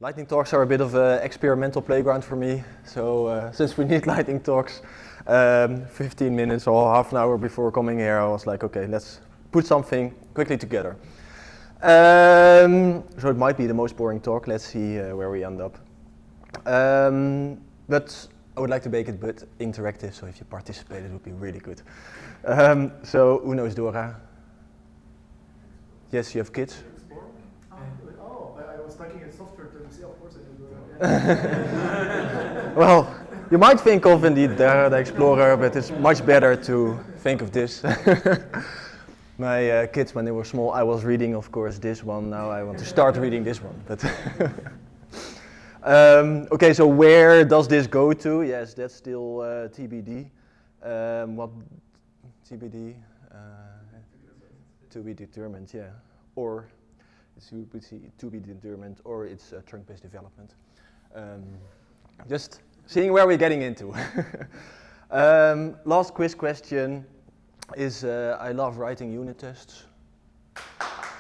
Lightning talks are a bit of an experimental playground for me. So since we need lightning talks, 15 minutes or half an hour before coming here, I was like, okay, let's put something quickly together. So it might be the most boring talk. Let's see where we end up. But I would like to make it a bit interactive, so if you participate, it would be really good. So, who knows Dora? Yes, you have kids? Oh, I was talking in software terms. Yeah, of course I do. Well, you might think of indeed Dora the Explorer, but it's much better to think of this. My kids, when they were small, I was reading, of course, this one. Now I want to start reading this one. But okay, so where does this go to? Yes, that's still TBD. What TBD? To be determined, yeah. Or it's to be determined, or it's trunk-based development. Just seeing where we're getting into. Last quiz question is, I love writing unit tests.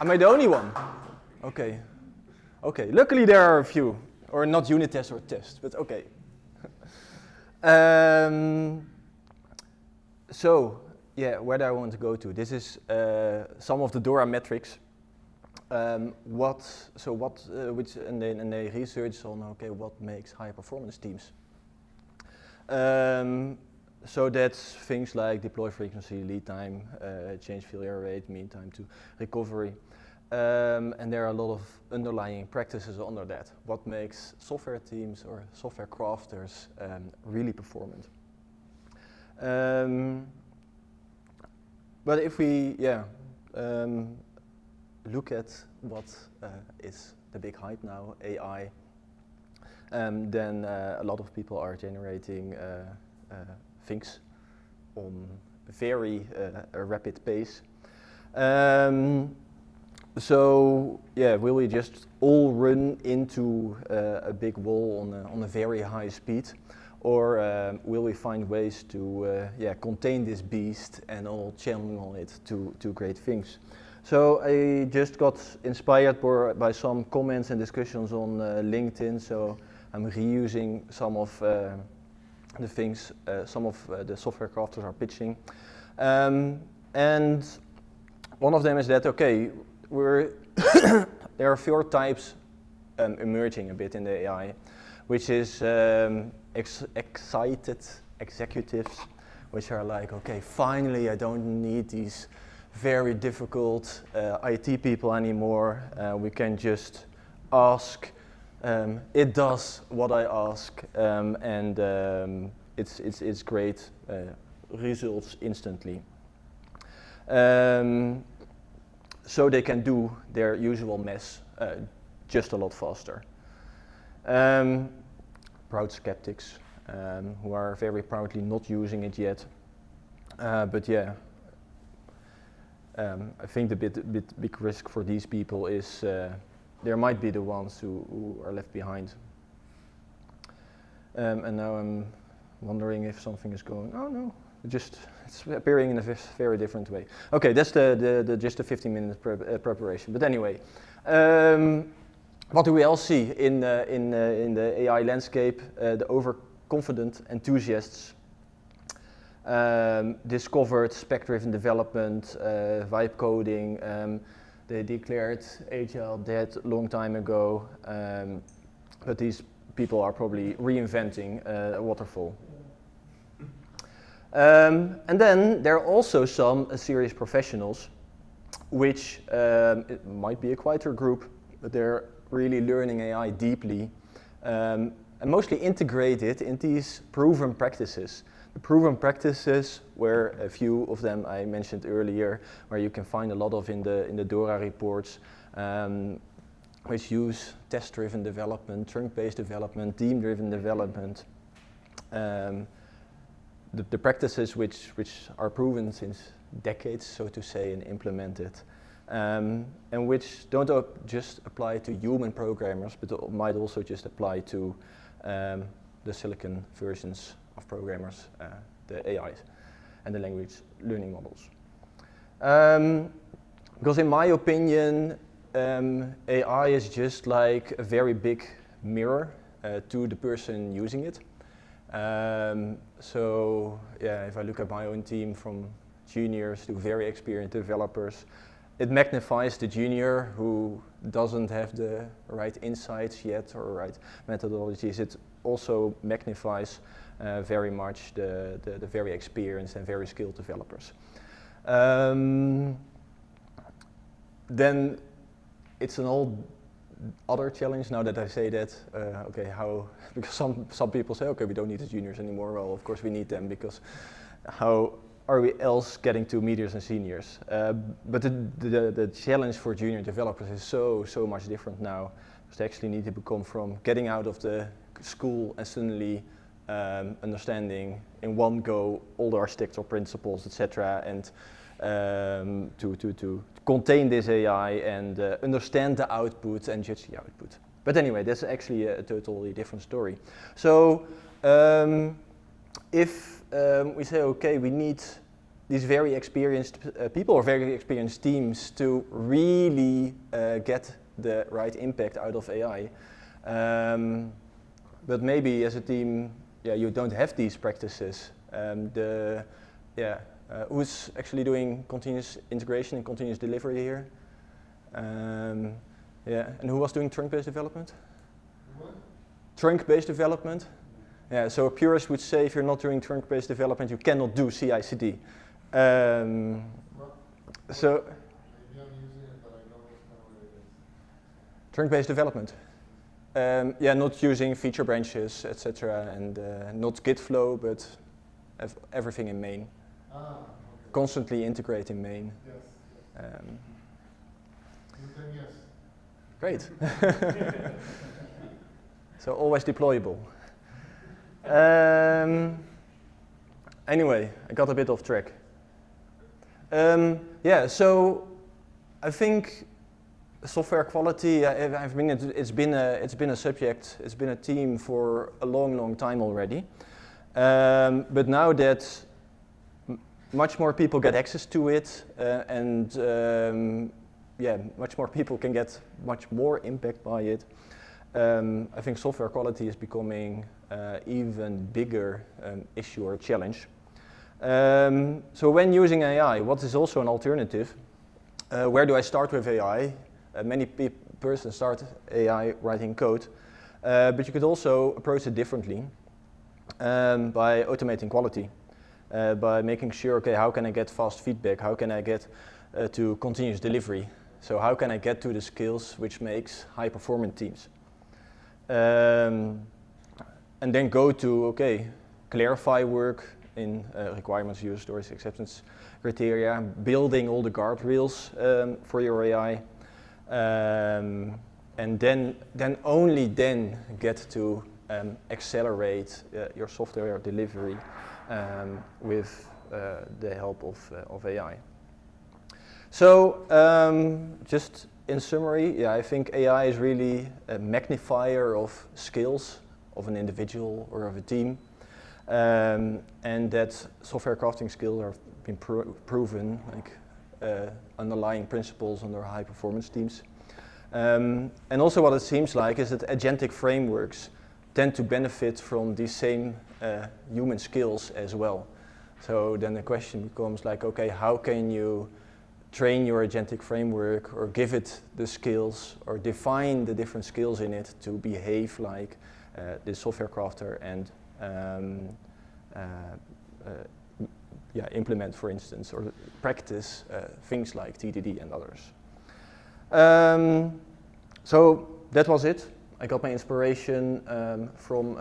Am I the only one? Okay. Okay, luckily there are a few. Or not unit tests or tests, but okay. So, yeah, where do I want to go to? This is some of the Dora metrics. And they research on, okay, what makes high performance teams. So that's things like deploy frequency, lead time, change failure rate, mean time to recovery. And there are a lot of underlying practices under that. What makes software teams or software crafters really performant? But if we, look at what is the big hype now, AI, then a lot of people are generating things on very rapid pace. So yeah, will we just all run into a big wall on a very high speed, or will we find ways to contain this beast and all channel it to great things? So I just got inspired by some comments and discussions on LinkedIn. So I'm reusing some of the things some of the software crafters are pitching, and one of them is that okay. There are 4 types emerging a bit in the AI, which is excited executives, which are like, okay, finally I don't need these very difficult IT people anymore. We can just ask, it does what I ask, and it's great results instantly. So they can do their usual mess just a lot faster. Proud skeptics who are very proudly not using it yet. But yeah, I think the big risk for these people is there might be the ones who are left behind. And now I'm wondering if something is going, oh no. It's appearing in a very different way. Okay, that's just a 15-minute preparation. But anyway, what do we all see in the AI landscape? The overconfident enthusiasts discovered spec-driven development, vibe coding. They declared Agile dead a long time ago, but these people are probably reinventing waterfall. And then there are also some serious professionals, which it might be a quieter group, but they're really learning AI deeply and mostly integrated in these proven practices. The proven practices were a few of them I mentioned earlier, where you can find a lot of in the Dora reports, which use test-driven development, trunk-based development, team-driven development. The practices which are proven since decades, so to say, and implemented, and which don't just apply to human programmers, but might also just apply to the silicon versions of programmers, the AIs, and the language learning models. Because in my opinion, AI is just like a very big mirror to the person using it. So yeah, if I look at my own team from juniors to very experienced developers, it magnifies the junior who doesn't have the right insights yet or right methodologies. It also magnifies very much the very experienced and very skilled developers. Then it's an whole other challenge now that I say that. Okay, how? Because some people say, okay, we don't need the juniors anymore. Well, of course we need them, because how are we else getting to mediors and seniors? But the challenge for junior developers is so much different now, because they actually need to become from getting out of the school and suddenly understanding in one go all the architectural principles, etc., and to contain this AI and understand the output and judge the output. But anyway, that's actually a totally different story. So if we say, okay, we need these very experienced people or very experienced teams to really get the right impact out of AI. But maybe as a team, yeah, you don't have these practices. Who's actually doing continuous integration and continuous delivery here? Yeah, and who was doing trunk-based development? What? Trunk-based development. Yeah, so a purist would say if you're not doing trunk-based development, you cannot do CI/CD. So. Maybe I'm using it, but I don't know what it is. Trunk-based development. Yeah, not using feature branches, etc., and not Git flow, but everything in main. Okay. Constantly integrating main. Yes. Then yes. Great. So always deployable. Anyway, I got a bit off track. Yeah, so I think software quality. It's been a subject. It's been a theme for a long time already. But now that much more people get access to it, and yeah, much more people can get much more impact by it. I think software quality is becoming even bigger issue or challenge. So when using AI, what is also an alternative? Where do I start with AI? Many persons start AI writing code, but you could also approach it differently by automating quality, by making sure, okay, how can I get fast feedback? How can I get to continuous delivery? So how can I get to the skills which makes high-performing teams? And then go to, okay, clarify work in requirements, user stories, acceptance criteria, building all the guardrails for your AI, and then only then get to accelerate your software delivery with the help of AI. So just in summary, yeah, I think AI is really a magnifier of skills of an individual or of a team, and that software crafting skills have been proven like underlying principles under high performance teams. And also what it seems like is that agentic frameworks tend to benefit from these same human skills as well. So then the question becomes like, okay, how can you train your agentic framework or give it the skills or define the different skills in it to behave like the software crafter and implement, for instance, or practice things like TDD and others. So that was it. I got my inspiration from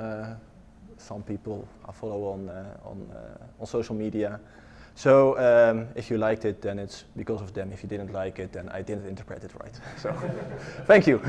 some people I follow on social media. So if you liked it, then it's because of them. If you didn't like it, then I didn't interpret it right. So thank you.